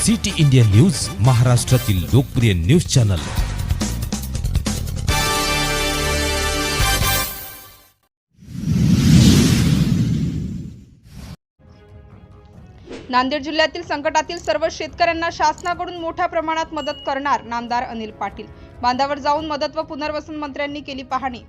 City India news, महाराष्ट्रातील लोकप्रिय news channel. Nanded जिल्ह्यातील संकटातील सर्व शेतकऱ्यांना शासनाकडून मोठ्या प्रमाणात मदत करणार नामदार अनिल पाटील। बांधावर जाऊन मदत व पुनर्वसन मंत्र्यांनी केली पाहणी।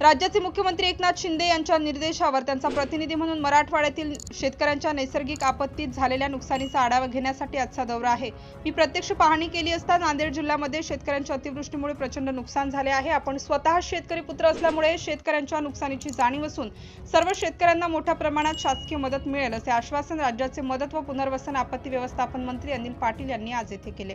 राज्याचे मुख्यमंत्री एकनाथ शिंदे यांच्या निर्देशावर त्यांचा प्रतिनिधी म्हणून मराठवाड्यातील शेतकऱ्यांच्या नैसर्गिक आपत्तीत झालेल्या नुकसानीचा आढावा घेण्यासाठी आजचा दौरा आहे। मी प्रत्यक्ष पाहणी केली असता नांदेड जिल्ह्यामध्ये शेतकऱ्यांच्या अतिवृष्टीमुळे प्रचंड नुकसान झाले आहे। आपण स्वतः शेतकरी पुत्र असल्यामुळे शेतकऱ्यांच्या नुकसानीची जाणीव असून सर्व शेतकऱ्यांना मोठ्या प्रमाणात शासकीय मदत मिळेल असे आश्वासन राज्याचे मदत व पुनर्वसन आपत्ती व्यवस्थापन मंत्री अनिल पाटील यांनी आज येथे केले।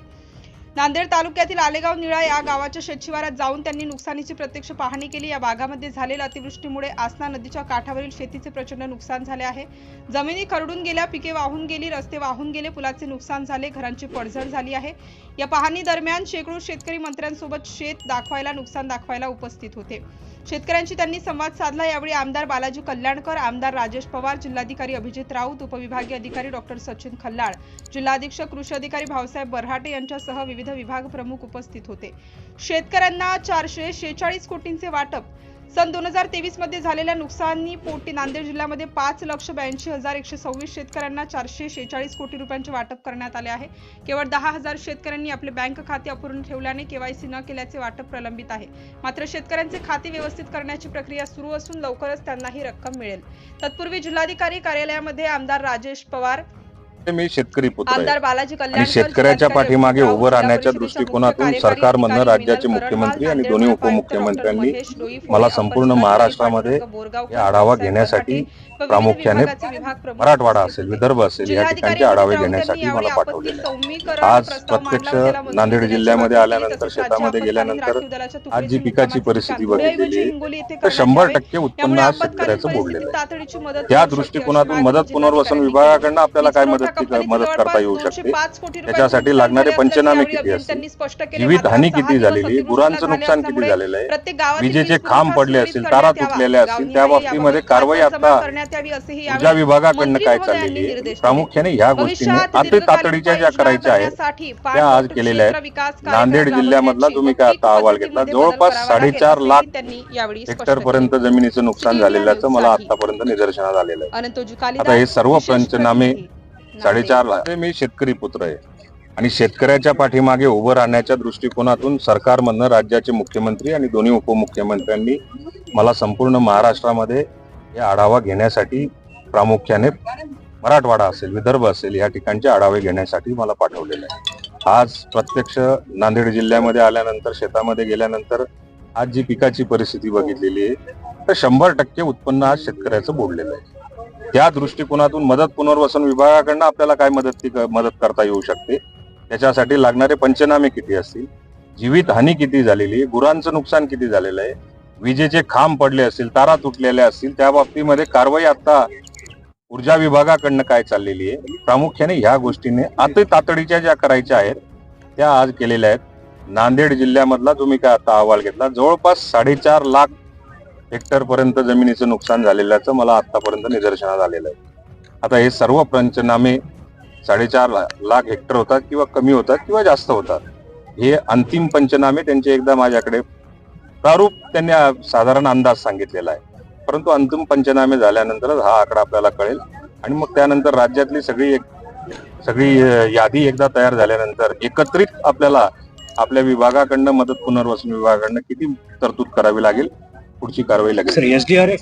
नांदेड तालुक्यातील आलेगाव निळा या गावाच्या शेतशिवारात जाऊन त्यांनी नुकसानीची प्रत्यक्ष पाहणी केली। या भागामध्ये झालेल्या अतिवृष्टीमुळे आसना नदीच्या काठावरील शेतीचे प्रचंड नुकसान झाले आहे। जमिनी खरडून गेल्या, पिके वाहून गेली, रस्ते वाहून गेले, पुलाचे नुकसान झाले, घरांची पडझड झाली आहे। या पाहणी दरम्यान शेकडो शेतकरी मंत्र्यांसोबत शेत दाखवायला, नुकसान दाखवायला उपस्थित होते। शेतकऱ्यांशी त्यांनी संवाद साधला। यावेळी आमदार बालाजी कल्याणकर, आमदार राजेश पवार, जिल्हाधिकारी अभिजित राऊत, उपविभागीय अधिकारी डॉक्टर सचिन खल्लाळ, जिल्हा अधीक्षक कृषी अधिकारी भाऊसाहेब बरहाटे यांच्यासह विविध विभाग प्रमुख उपस्थित होते। शेतकऱ्यांना 446 कोटींचे वाटप। सन 2023 मध्ये झालेल्या नुकसानी पोटी नांदेड जिल्ह्यामध्ये 5,82,126 शेतकऱ्यांना 446 कोटी रुपयांचे वाटप करण्यात आले आहे। केवळ 10,000 शेतकऱ्यांनी आपले बँक खाते अपूर्ण ठेवल्याने केवायसी न केल्याचे वाटप प्रलंबित आहे। मात्र शेतकऱ्यांचे खाते व्यवस्थित करण्याची प्रक्रिया सुरू असून लवकरच त्यांना ही रक्कम मिळेल। तत्पूर्वी जिल्हाधिकारी कार्यालयामध्ये आमदार राजेश पवार, मी शेतकरी पुत्र आमदार आहे बालाजी आणि कल्याणकर, शेतकऱ्याच्या पाठीमागे उभं राहण्याच्या दृष्टिकोनातून सरकारमधनं राज्याचे मुख्यमंत्री आणि दोन्ही उपमुख्यमंत्र्यांनी मला संपूर्ण महाराष्ट्रामध्ये या आढावा घेण्यासाठी, प्रामुख्याने मराठवाडा असेल, विदर्भ असेल या ठिकाणचे आढावे घेण्यासाठी मला पाठवलेले आहे। आज प्रत्यक्ष नांदेड जिल्ह्यामध्ये आल्यानंतर, शेतामध्ये गेल्यानंतर आज जी पिकाची परिस्थिती बघितलेली तर 100% उत्पन्न आज शेतकऱ्याचं बुडलेलं आहे। त्या दृष्टिकोनातून मदत पुनर्वसन विभागाकडनं आपल्याला काय मदत करता येऊ शकते, त्याच्यासाठी लागणारे पंचनामे किती असतील, जीवित हानी किती झालेली, गुरांचं नुकसान किती झालेलं आहे, विजेचे खांब पडले असतील, तारा तुटलेल्या असतील, त्या बाबतीमध्ये कारवाई आता ऊर्जा विभागाकडनं काय चाललेली आहे, प्रामुख्याने ह्या गोष्टीने अति तातडीच्या ज्या करायच्या आहेत त्या आज केलेल्या आहेत। नांदेड जिल्ह्यामधला तुम्ही काय आता अहवाल घेतला, जवळपास 4.5 लाख हेक्टर पर्यंत जमिनीचं नुकसान झालेल्याचं मला आतापर्यंत निदर्शनास आलेलं आहे। आता हे सर्व पंचनामे 4.5 लाख, मी शेतकरी पुत्र आहे आणि शेतकऱ्याच्या पाठीमागे उभं राहण्याच्या दृष्टिकोनातून सरकारमधनं राज्याचे मुख्यमंत्री आणि दोन्ही उपमुख्यमंत्र्यांनी मला संपूर्ण महाराष्ट्रामध्ये या आढावा घेण्यासाठी, प्रामुख्याने मराठवाडा असेल, विदर्भ असेल या ठिकाणचे आढावे घेण्यासाठी मला पाठवलेले आहे। आज प्रत्यक्ष नांदेड जिल्ह्यामध्ये आल्यानंतर, शेतामध्ये गेल्यानंतर आज जी पिकाची परिस्थिती बघितलेली आहे तर 100% उत्पन्न आज शेतकऱ्याचं बुडलेलं आहे। त्या दृष्टिकोनातून मदत पुनर्वसन विभागाकडनं आपल्याला काय मदत करता येऊ शकते, त्याच्यासाठी लागणारे पंचनामे किती असतील, जीवित हानी किती झालेली आहे, गुरांचं नुकसान किती झालेलं आहे, विजेचे खांब पडले असतील, तारा तुटलेल्या असतील, त्या बाबतीमध्ये कारवाई आता ऊर्जा विभागाकडनं काय चाललेली आहे, प्रामुख्याने ह्या गोष्टीने अति तातडीच्या ज्या करायच्या आहेत त्या आज केलेल्या आहेत। नांदेड जिल्ह्यामधला तुम्ही काय आता अहवाल घेतला, जवळपास 4.5 लाख हेक्टर पर्यंत जमिनीचं नुकसान झालेल्याचं मला आतापर्यंत निदर्शनास आलेलं आहे। आता हे सर्व पंचनामे 4.5 लाख हेक्टर होतात किंवा कमी होतात किंवा जास्त होतात, हे अंतिम पंचनामे त्यांचे एकदा माझ्याकडे प्रारूप त्यांनी साधारण अंदाज सांगितलेला आहे, परंतु अंतिम पंचनामे झाल्यानंतरच हा आकडा आपल्याला कळेल आणि मग त्यानंतर राज्यातली सगळी यादी एकदा तयार झाल्यानंतर एकत्रित आपल्याला आपल्या विभागाकडनं, मदत पुनर्वसन विभागाकडनं किती तरतूद करावी लागेल, पुढची कारवाई लागेल।